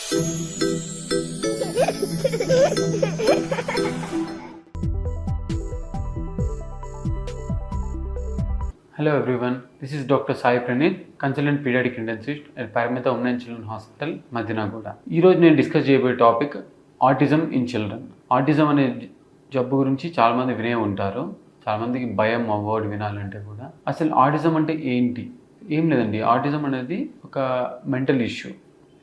Hello everyone, this is Dr. Sai Praneeth, consultant pediatric intensivist at Paramita Women and Children Hospital, Madinagoda. ఈ రోజు నేను discuss చేయబోయే topic autism in children. Autism అనే జబ్బు గురించి చాలామంది వినే ఉంటారు. చాలామందికి భయం ఆ వర్డ్ వినాలంటే కూడా. అసలు ఆటిజం అంటే ఏంటి? ఏం లేదండి, ఆటిజం అనేది ఒక మెంటల్ ఇష్యూ.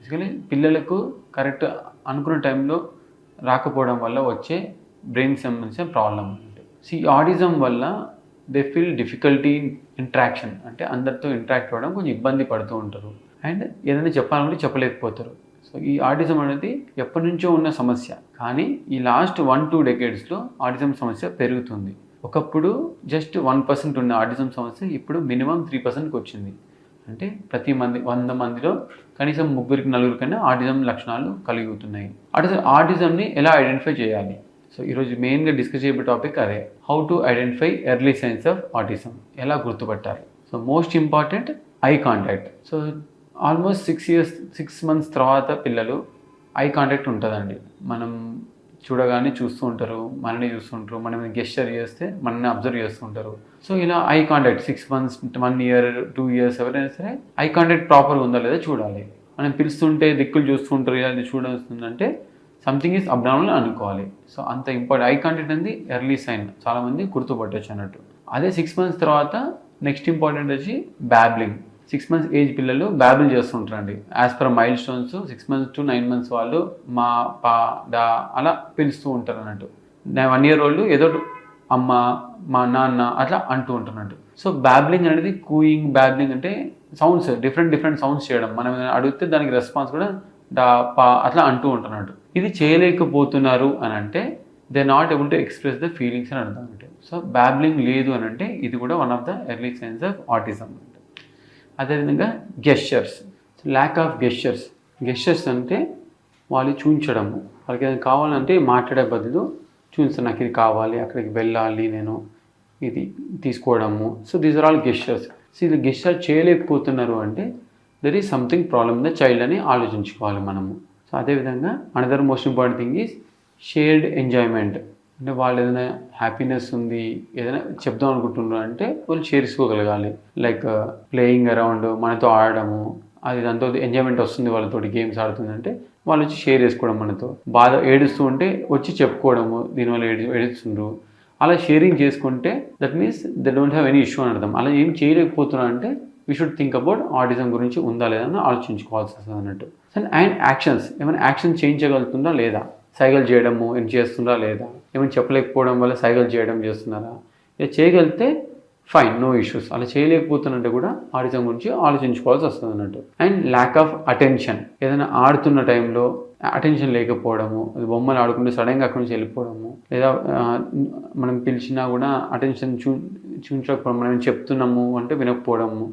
బేసికలీ పిల్లలకు కరెక్ట్ అనుకున్న టైంలో రాకపోవడం వల్ల వచ్చే బ్రెయిన్ సంబంధించిన ప్రాబ్లం అంటే. ఈ ఆటిజం వల్ల దే ఫీల్ డిఫికల్టీ ఇంట్రాక్షన్, అంటే అందరితో ఇంటరాక్ట్ అవ్వడం కొంచెం ఇబ్బంది పడుతూ ఉంటారు. అండ్ ఏదైనా చెప్పాలంటే చెప్పలేకపోతారు. సో ఈ ఆటిజం అనేది ఎప్పటి నుంచో ఉన్న సమస్య, కానీ ఈ లాస్ట్ 1-2 డెకేడ్స్లో ఆటిజం సమస్య పెరుగుతుంది. ఒకప్పుడు జస్ట్ 1% ఉన్న ఆటిజం సమస్య ఇప్పుడు మినిమం 3%కి వచ్చింది. అంటే ప్రతి 100 మందిలో కనీసం 3-4 కన్నా ఆటిజం లక్షణాలు కలుగుతున్నాయి. ఆటిజంని ఎలా ఐడెంటిఫై చేయాలి? సో ఈరోజు మెయిన్గా డిస్కస్ చేయబోయే టాపిక్ అదే, how to identify early signs of autism, ఎలా గుర్తుపట్టాలి. So most important eye contact. So almost 6 months తర్వాత పిల్లలు ఐ కాంటాక్ట్ ఉంటుందండి. మనం చూడగానే చూస్తూ ఉంటారు, మనల్ని చూస్తుంటారు, మనం గెస్చర్ చేస్తే మనల్ని అబ్జర్వ్ చేస్తుంటారు. సో ఇలా eye contact 6 months, 1 year, 2 years ఎవరైనా సరే ఐ కాంటాక్ట్ ప్రాపర్గా ఉందా లేదా చూడాలి. మనం పిలుస్తుంటే దిక్కులు చూస్తుంటారు, ఇలా చూడొస్తుందంటే సంథింగ్ ఈజ్ అబ్నార్మల్ అనుకోవాలి. సో అంత ఇంపార్టెంట్. ఐ కాంటాక్ట్ అనేది ఎర్లీ సైన్, చాలామంది గుర్తుపట్టవచ్చు అన్నట్టు. అదే 6 months తర్వాత నెక్స్ట్ ఇంపార్టెంట్ వచ్చి బ్యాబ్లింగ్. 6 months ఏజ్ పిల్లలు బ్యాబుల్ చేస్తుంటారండి. As per mile stones 6 months to 9 months వాళ్ళు మా, పా, డా అలా పిలుస్తూ ఉంటారు అన్నట్టు. 1 year old ఏదో అమ్మ, మా నాన్న అట్లా అంటూ ఉంటున్నట్టు. సో బ్యాబ్లింగ్ అనేది కూయింగ్, బ్యాబ్లింగ్ అంటే సౌండ్స్, డిఫరెంట్ సౌండ్స్ చేయడం. మనం అడిగితే దానికి రెస్పాన్స్ కూడా డా, పా అట్లా అంటూ ఉంటున్నట్టు. ఇది చేయలేకపోతున్నారు అని అంటే they not able to express the feelings అని అర్థం అంటే. సో బ్యాబ్లింగ్ లేదు అని అంటే ఇది కూడా one of the early signs of autism. అదేవిధంగా గెస్చర్స్, ల్యాక్ ఆఫ్ గెస్చర్స్ అంటే వాళ్ళు చూపించడము, వాళ్ళకి ఏదైనా కావాలంటే మాట్లాడే బదులు చూపిస్తాను, నాకు ఇది కావాలి, అక్కడికి వెళ్ళాలి, నేను ఇది తీసుకోవడము. So these are all gestures. So ఇది గెస్చర్ చేయలేకపోతున్నారు అంటే there is something problem in the child అని ఆలోచించుకోవాలి మనము. సో అదేవిధంగా another most important thing is shared enjoyment. అంటే వాళ్ళు ఏదైనా హ్యాపీనెస్ ఉంది, ఏదైనా చెప్దాం అనుకుంటున్నారు అంటే వాళ్ళు షేర్ చేసుకోగలగాలి. లైక్ ప్లేయింగ్ అరౌండ్, మనతో ఆడడము, అది దాంతో ఎంజాయ్మెంట్ వస్తుంది, వాళ్ళతో గేమ్స్ ఆడుతుందంటే వాళ్ళు వచ్చి షేర్ చేసుకోవడం, మనతో బాధ ఏడుస్తూ ఉంటే వచ్చి చెప్పుకోవడము, దీనివల్ల ఏడుస్తుండ్రు, అలా షేరింగ్ చేసుకుంటే that means they don't have any issue అని అర్థం. అలా ఏం చేయలేకపోతున్నా అంటే we should think about autism గురించి ఉందా లేదా అని ఆలోచించుకోవాల్సి వస్తుంది అన్నట్టు. అండ్ యాక్షన్స్, ఏమైనా యాక్షన్ చేయించగలుగుతుందా లేదా, సైకిల్ చేయడము ఏం చేస్తుందా లేదా, ఏమైనా చెప్పలేకపోవడం వల్ల సైకిల్ చేయడం చేస్తున్నారా, ఇలా చేయగలిగితే ఫైన్, నో ఇష్యూస్. అలా చేయలేకపోతున్నట్టు కూడా ఆటిజం గురించి ఆలోచించుకోవాల్సి వస్తుంది అన్నట్టు. అండ్ ల్యాక్ ఆఫ్ అటెన్షన్, ఏదైనా ఆడుతున్న టైంలో అటెన్షన్ లేకపోవడము, బొమ్మలు ఆడుకుంటూ సడన్గా అక్కడి నుంచి వెళ్ళిపోవడము, లేదా మనం పిలిచినా కూడా అటెన్షన్ చూపించకపోవడం, మనం చెప్తున్నాము అంటే వినకపోవడము.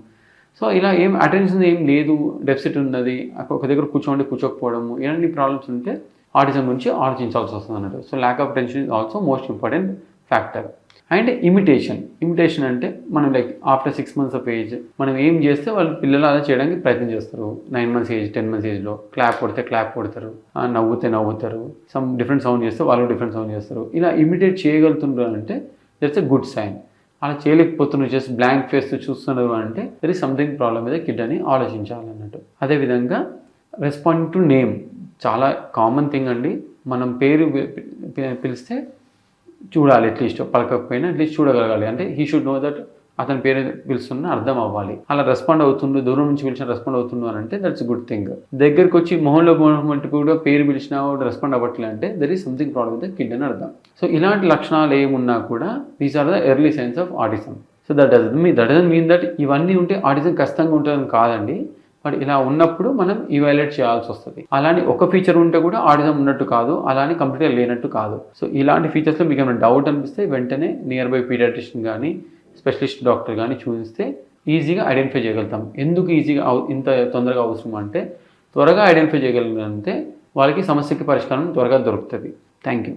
సో ఇలా ఏం అటెన్షన్ ఏం లేదు, డెఫిసిట్ ఉన్నది, ఒక దగ్గర కూర్చోకపోవడము, ఇలాంటి ప్రాబ్లమ్స్ ఉంటే ఆటిజం గురించి ఆలోచించాల్సి వస్తుంది అన్నట్టు. So lack of attention is also most important factor. And imitation అంటే మనం like after 6 months of age మనం ఏం చేస్తే వాళ్ళు పిల్లలు అలా చేయడానికి ప్రయత్నం చేస్తారు. 9 months ఏజ్, 10 months ఏజ్లో క్లాప్ కొడితే క్లాప్ కొడతారు, నవ్వుతారు, సమ్ డిఫరెంట్ సౌండ్ చేస్తే వాళ్ళు డిఫరెంట్ సౌండ్ చేస్తారు. ఇలా ఇమిటేట్ చేయగలుగుతున్నారు అంటే దట్స్ ఎ గుడ్ సైన్. అలా చేయలేకపోతున్నారు, జస్ట్ బ్లాంక్ ఫేస్తో చూస్తున్నారు అంటే there is something problem with the kid అని ఆలోచించాలన్నట్టు. అదేవిధంగా రెస్పాండింగ్ టు నేమ్, చాలా కామన్ థింగ్ అండి. మనం పేరు పిలిస్తే చూడాలి, అట్లీస్ట్ పలకపోయినా అట్లీస్ట్ చూడగలగాలి. అంటే హీ షుడ్ నో దట్ అతని పేరు పిలుస్తున్నా అర్థం అవ్వాలి. అలా రెస్పాండ్ అవుతుండు, దూరం నుంచి పిలిచిన రెస్పాండ్ అవుతుండు అని అంటే దట్స్ గుడ్ థింగ్. దగ్గరికి వచ్చి మొహంలో కూడా పేరు పిలిచినా కూడా రెస్పాండ్ అవ్వట్లే అంటే there is something problem with the kid అని అర్థం. సో ఇలాంటి లక్షణాలు ఏమున్నా కూడా these are the early signs of autism. So that doesn't mean that ఇవన్నీ ఉంటే ఆటిజం ఖచ్చితంగా ఉంటుందని కాదండి. బట్ ఇలా ఉన్నప్పుడు మనం ఇవాల్యుయేట్ చేయాల్సి వస్తుంది. అలానే ఒక ఫీచర్ ఉంటే కూడా ఆటిజం ఉన్నట్టు కాదు, అలానే కంప్లీట్గా లేనట్టు కాదు. సో ఇలాంటి ఫీచర్స్లో మీకు ఏమైనా డౌట్ అనిపిస్తే వెంటనే నియర్ బై పీడియాట్రిషియన్ కానీ స్పెషలిస్ట్ డాక్టర్ కానీ చూపిస్తే ఈజీగా ఐడెంటిఫై చేయగలుగుతాం. ఎందుకు ఈజీగా ఇంత తొందరగా అవసరం అంటే త్వరగా ఐడెంటిఫై చేయగలిగితే వాళ్ళకి సమస్యకి పరిష్కారం త్వరగా దొరుకుతుంది. Thank you.